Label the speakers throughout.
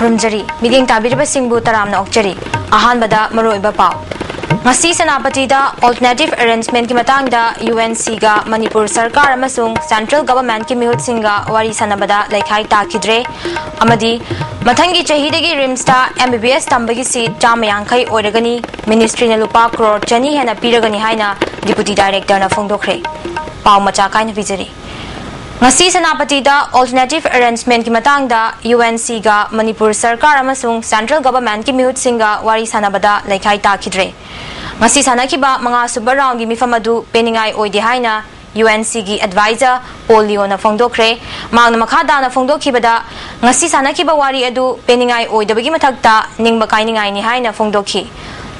Speaker 1: खुरुमजरी मिदिंग ताबिरबा सिंबु तरामना ओक्चरी अहानबदा मरोइबा pav ngasi Senapatida alternative arrangement ki matangda UNC ga Manipur sarkar amasung central government ki mihut singa wari sanabada laikhai takidre amadi mathangi chahidagi rimsta MBBS tambagi seat jamayankhai oiragani ministry na lupa crore chani hena piragani haina deputy director na phongdokre paw macha kaina vijari ngasi Senapatida alternative arrangement ki matangda UNC ga Manipur sarkar amasung central government ki mihut singa wari sanabada laikhai takidre ngasi sanakiba mga super round gi mifamadu peningai oidi haina UNC gi advisor Polio na phongdokre mangna makhada na phongdokhibada ngasi sanakiba wari adu peningai oidabagi mathakta ningba kainingai ni haina phongdokhi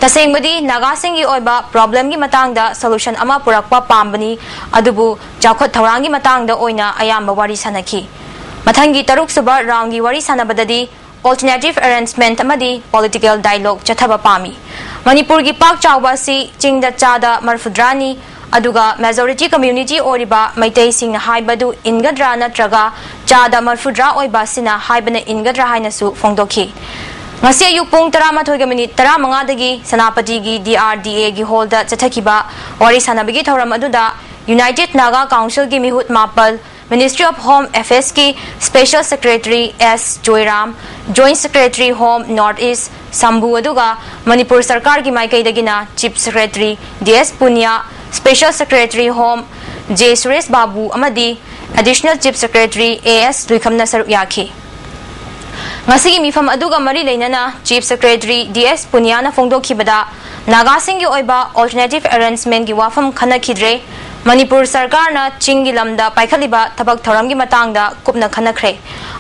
Speaker 1: tasengmadi nagasingi oiba problem gi matangda solution ama purakpa pambani adubu jakhot thawrangi matangda oina ayamba wari sanaki mathangi taruk suba round gi wari sanabadadi alternative arrangement amadi political dialogue chathaba pami Manipur gi pak chawba si chingda chada marfudrani aduga majority community oriba maitai sing haibadu ingadra natraga chada marfudra oiba sina haibana ingadra haina su phongdokhi ngasi ayu pung 13:35 dagi Senapati gi DRDA gi holda chathakiba wari sanabagi thoram aduda United Naga Council gi mihut mapal Ministry of Home Affairs ki Special Secretary S. Joyram, Joint Secretary Home Northeast Sambu aduga Manipur Sarkar ki maikai dagina Chief Secretary D.S. Punya, Special Secretary Home J. Suresh Babu amadi Additional Chief Secretary A.S. Luikhamna Saruyaki. Ngasigi mifam aduga mari leinana Chief Secretary D.S. Punya na phongdokhibada Nagasingi oiba alternative arrangement gi wafam khanakidre Manipur Sarkar na Chingi Lamda Paikhaliba Tabak Thoramgi Matangda Kupna Khanakre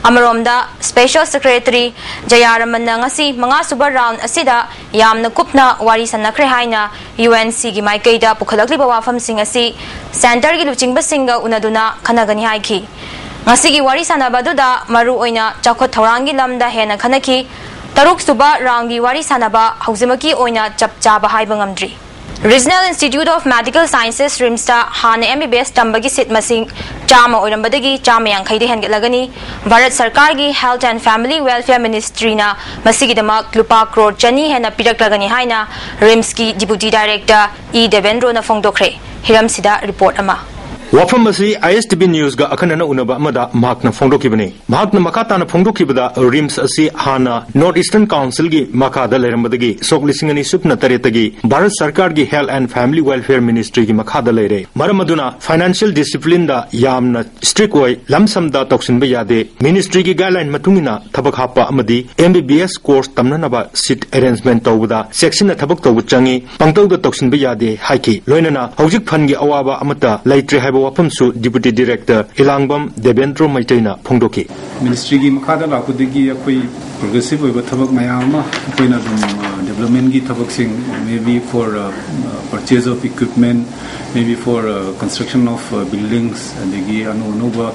Speaker 1: Amaromda Special Secretary Jayaraman na ngasi mga super round asida yamna kupna wari sanakre haina UNC gi maikaida pukhalakliba wafam sing asi center gi luchingba singa unaduna khanagani haiki ngasi gi wari sanabaduda maru oina chakhot thorangi lamda hena khanaki taruk suba round gi wari sanaba hauzimaki oina chapchaba haiba ngamdri Regional Institute of Medical Sciences Rimsta Han MBBS tambagi sit masing chama oirambadagi chama yankhaide hengelagani Bharat Sarkar gi Health and Family Welfare Ministry na masigidamak lupa crore chani hena piraklagani haina RIMS ki Deputy Director E. Devendro na phongdokre Hiram Sida report ama
Speaker 2: Wafam masi ISTV News ga akanana unaba amada mahakna phongdokibani mahakna makatana phongdokibada RIMS asi hana North Eastern Council gi makada lerambadagi soklisingani supna taretagi Bharat Sarkar gi Health and Family Welfare Ministry gi makada lere maramaduna financial discipline da yamna strict oi lamsam da toksinba yade ministry gi guideline matungina thabak hapa amadi MBBS course tamnanaba seat arrangement tawda section na thabak tawu changi pangtaw da toksinba yade haiki loinana hojik phan gi awaba amata laitre Wapamsu Deputy Director Ilangbam Devendro Maitaina Phongdoki
Speaker 3: Ministry gi makhada lakudigi akoi progressive oiba thabak mayama akoina development gi thabak sing maybe for purchase of equipment maybe for construction of buildings adigi anuba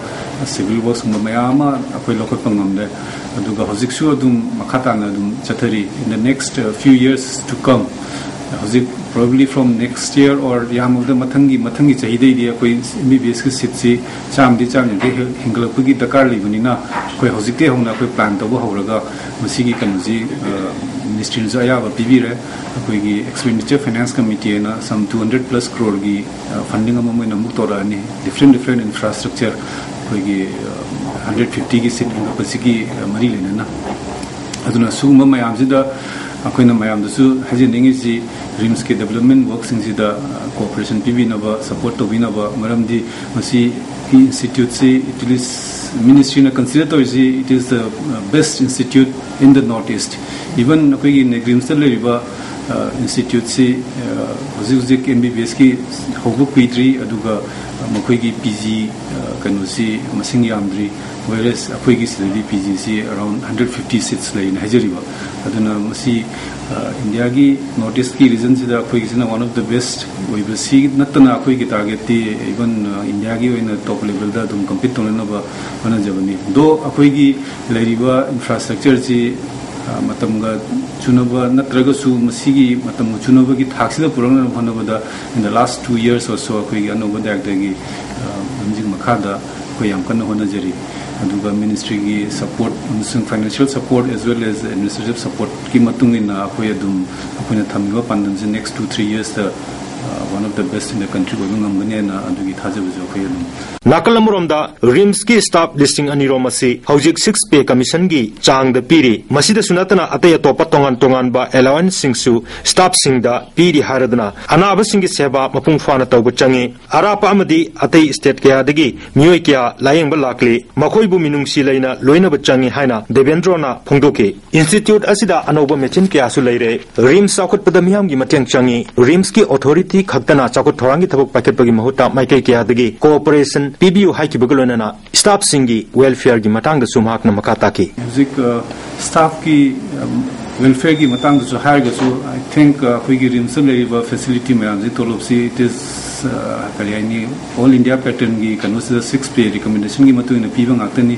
Speaker 3: civil works mayama akoi lokot pangamde aduga hojiksu adum makhata na adum chathari in the next few years to come hojik probably from next year or yam of the mathangi chahide dia koi MBBS ki seat si chamdi de hingalapagi dakar libunina koi hojik te hona koi plan to horaga masigi kanji ministry ja ya ba pibire koi gi expenditure finance committee na some 200 plus crore gi funding amamo na muktora ni different infrastructure koi gi 150 gi seat pasigi mari lena na aduna suma mayam sida akoina mayam dasu hajin si RIMS ke development works in the cooperation PB naba support to binaba maramdi masi institute se it is ministry na consider to it is the best institute in the northeast even koi RIMS le riba institute se hozik MBBS ki hobu pitri aduga makoi gi PG kanu si masing yamdri whereas akoi gi study PG se around 150 seats la in hajariba aduna masi India ki notice ki region sida akoi ki one of the best we will see natna akoi ki target ti even India ki in top level da dum compete tona ba bana jabani do akoi ki leriba infrastructure ji matamga chunaba natraga su masigi matam chunaba ki thaksida purana bhanabada in the last 2 years or so akoi ki anoba dak da gi jing makhada ko yam kan hona jari aduga ministry gi support financial support as well as administrative support ki matung ina akoi adum akoina thamgo pandan je next 2-3 years the one of the best in the country going ngamgani na adugi thajabu jo khoi
Speaker 2: Nakalamuromda RIMS ki staff listing aniromasi hojik 6 pay commission gi chang da piri masida sunatana ataya topa tongan ba allowance singsu staff singda piri haradna anaba singi seba mapung fana tawba changi arapa amadi atai state kya dagi mioi kya layeng ba lakli makoi bu minungsi laina loina ba changi haina Devendro na phongdoke institute asida anoba mechin kya su leire RIMS sakut padamiyam gi mateng changi RIMS ki authority khaktana chakut thorangi thabuk paket bagi mahuta maikai kya dagi cooperation PBU haiki bagulona staff singi welfare gi matang da sumhak na makata ki
Speaker 3: music staff ki welfare gi matang da so har ga so I think khoi gi RIMS le facility me am ji tolopsi it is kaliani all India pattern gi consider 6 pay recommendation gi matu ina pibang aktani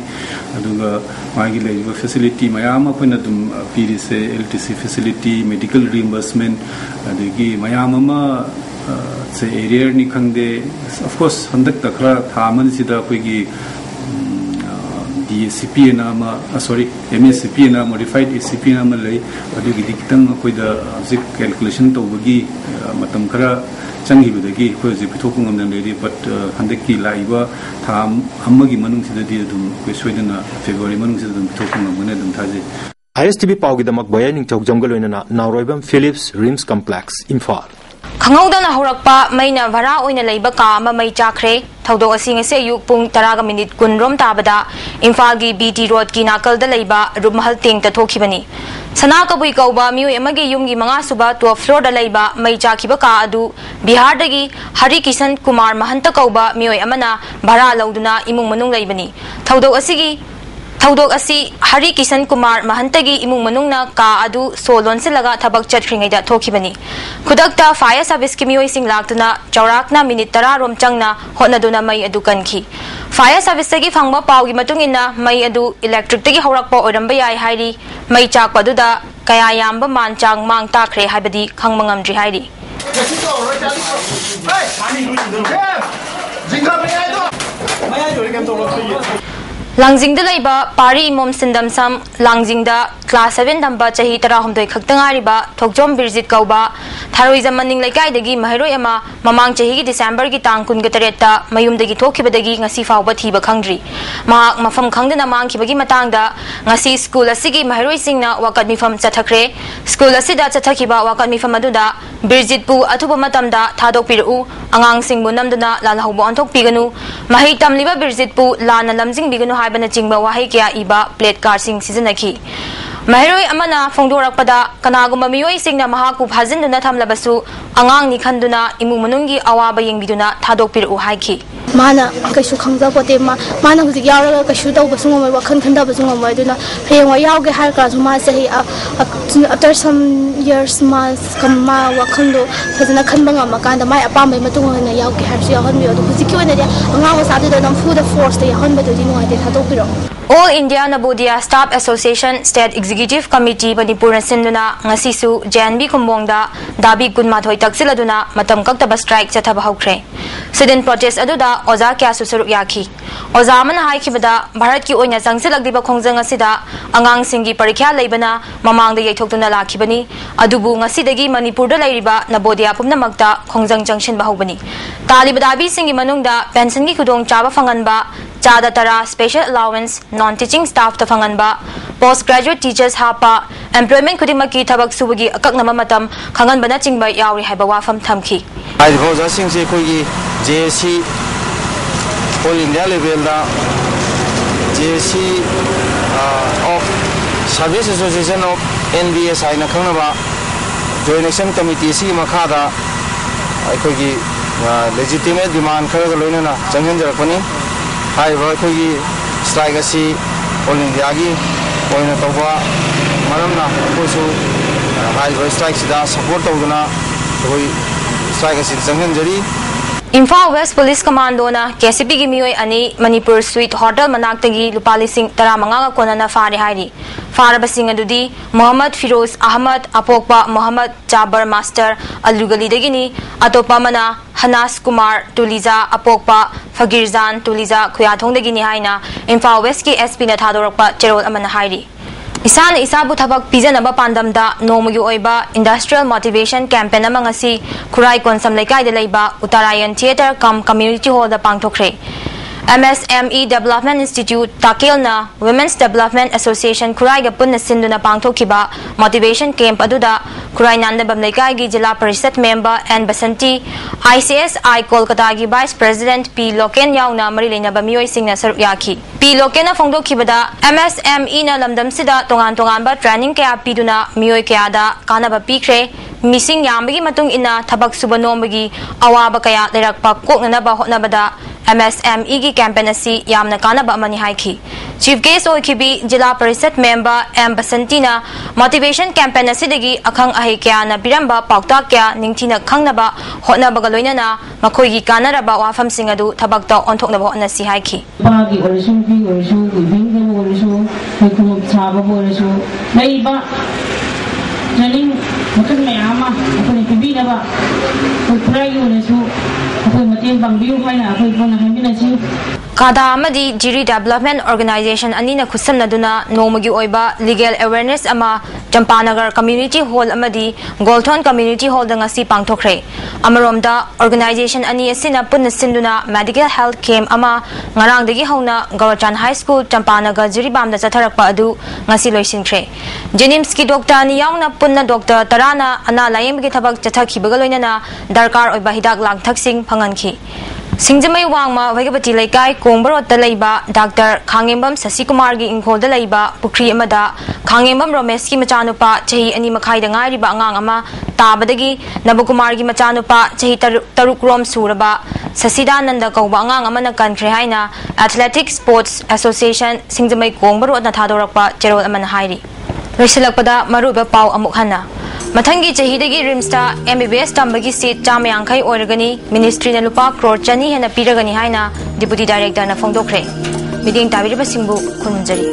Speaker 3: aduga magi le facility mayam apna dum piri se LTC facility medical reimbursement adigi mayam ma say area ni khangde of course handak takra thaman sida koi gi DSCP na ma sorry MSCP na modified SCP na ma lei adu gi dikitang koi da zik calculation to bagi matam khara changi bidagi koi zi pithok ngam na lei but handak ki laiba tham amagi manung sida di dum koi soidana February manung sida dum pithok ngam ne dum thaje
Speaker 2: ISTV pawgi damak bayaning chok jongal oina Nauroibam Philips RIMS complex Imphal
Speaker 1: Khangauda horakpa maina vara oina leiba ka ama mai chakre thodok asing ase yuk pung 10 minute kunrom tabada Imphal gi BT road ki nakal da leiba rumahal teng ta thokhibani sana kabui kauba miu emagi yum gi manga suba 12 floor da leiba mai chakhiba ka adu Bihar dagi Hari Kishan Kumar Mahanta kauba miu amana vara lauduna imung manung leibani Thodok asi Hari Kishan Kumar Mahantagi imung manungna ka adu solon silaga thabak chathringai da thokhibani khudakta fire service ki mioi sing laktuna chaurakna minute 10 rom changna honaduna mai adu kanki fire service gi phangba pawgi matungina mai adu electric tagi horakpa oramba yai hairi mai chakpa duda kaya yamba manchang mang takre haibadi khangmangamdri hairi Langjingda laiba pari imom sindam sam langjingda class 7 damba chahi 13 khaktangari ba thokjom birjit kauba tharoizam maning laikai dagi mahairoi ama mamang chahi gi December gi tang kun ga taretta mayum dagi thokhibadagi ngasi fawba thiba khangdri mahak mafam khangdana mangkhibagi matangda ngasi school asigi mahairoi singna wakat mifam chathakre school asida chathakhiba wakat mifam aduda birjit pu athuba matamda thadok piru angang singbu namduna lalhaubo anthok piganu mahai tamliba birjit pu lana lamjing biganu haibana chingba wahai kya iba plate card sing seasonaki Mahiroi amana phongdorakpada kanagumba mioi singna mahaku phajinduna thamlabasu angang ni khanduna imung manunggi awaba yengbiduna thadokpiru haiki
Speaker 4: mana kaisu khangja pote mana huji yaura kaisu taw basung mai wakhan khanda basung mai duna pheng wa yauge har ka ma sahi after some years kama wakhando phajana khanba ngam kanda mai apambai matung na yauge har su yahan mi odu huji ki wona dia anga wa sadu da nam fu the force the yahan ba dinu ade thadokpiru
Speaker 1: All India Nabodia Staff Association State Executive Committee Manipur Sinduna ngasisu JNB Kumbongda Dabi Kunmathoi Taksiladuna matam kaktaba strike chathaba hokre Sidin protest aduda oza kya susaruk yakhi oza man haikibada Bharat ki oina jangsilagdiba khongjang asida angang singi parikya leibana mamangda yeithokduna lakhibani adubu ngasidagi Manipur da leiriba Nabodia pumnamakta khongjang junction bahobani Taliba dabi singi manungda pension gi khudong chaba fanganba Chada Tara Special Allowance Non-Teaching Staff Tafanganba Postgraduate Teachers Hapa Employment Kudimaki Tabak Subugi Akaknama Matam Kanganbana Chingba Yauri Haibawa from Tamki
Speaker 5: I was asking Sekogi JC All India level JC of Service Association of NBS Aina Kanaba Joint Committee C Makada Aikogi legitimate demand Karagalona Changan Japani Hai Vakui strike asi all India gi oina toba maramna kosu hai strike sida support toguna koi strike asi jangan jari
Speaker 1: Imphal West Police Commando na KCP gi mioi ani Manipur Suite Hotel manaktagi lupali sing 15 ga konana fare hairi faraba sing adudi Muhammad Firoz Ahmad Apokpa Muhammad Jabar Master Alugali dagini atopa mana Hanas Kumar Tuliza Apokpa Fagirzan Tuliza Khuyathongdagini haina Imphal West ki SP na thadorakpa cherol amana hairi Isan isabu thabak pijanaba pandamda nomugi oiba industrial motivation campaign ama ngasi Khurai Konsam Laikai da leiba Uttarayan Theatre kam community hall da pangthokre MSME Development Institute Takilna Women's Development Association Khurai ga punna sinduna pangthokiba motivation camp aduda Khurai Nandabam Laikai gi Jila Parishad member and Basanti ICSI Kolkata gi Vice President P Loken yauna mari leinaba mioi singna saruk yaki P Loken na phongdokhibada MSME na lamdam sida tongan ba training kaya piduna mioi kaya da kanaba pikre missing yambagi matung ina thabak suba nombagi awaba kaya lerakpa kokna ba hotnabada MSME gi campaign asi yamna kanaba amani haiki Chief Guest oikibi Jila Parishad member M Basantina motivation campaign asidagi akhang ahi kya na biramba paukta kya ningthina khangnaba hotnabaga loinana makhoi gi kanaraba wafam singadu thabakta onthoknaba hotna si haiki
Speaker 6: Pagi orisun pi orisun bingin orisun khum chaba orisun maiba training makan mayama apni pibi naba prai orisun apoi matin bangbiu haina apoi pona haminasi
Speaker 1: Kada amadi Jiri Development Organization anina khusamnaduna nomagi oiba legal awareness ama Champanagar Community Hall amadi Golthon Community Hall da ngasi pangthokre amaromda organization ani asina punna sinduna medical health camp ama ngarang dagi hauna Gawachan High School Champanagar Jiribam da chatharakpa adu ngasi loisinkhre Jenims ki doctor ani yauna punna doctor tarana ana layem gi thabak chathakhibaga loinana darkar oiba hidak langthaksing phangankhi Singjamai wangma Vaigapati Laikai Kongbarot da leiba Dr. Khangembam Sasikumar gi Ingkhol da leiba Pukri amada Khangembam Romesh ki machanupa chahi ani makhai da ngai riba angang ama tabadagi Nabukumar gi machanupa chahi taruk rom suraba Sasidananda kauba angang ama na kankhre haina Athletic Sports Association Singjamai Kongbarot na thadorakpa cherol amana hairi Risilakpada maruba pau amuk hana Mathangi chahidagi rimsta MBBS tambagi seat chamayangkai oiragani ministry na lupa crore chani hena piragani haina deputy director na phongdokre miding tabiriba singbu khunjari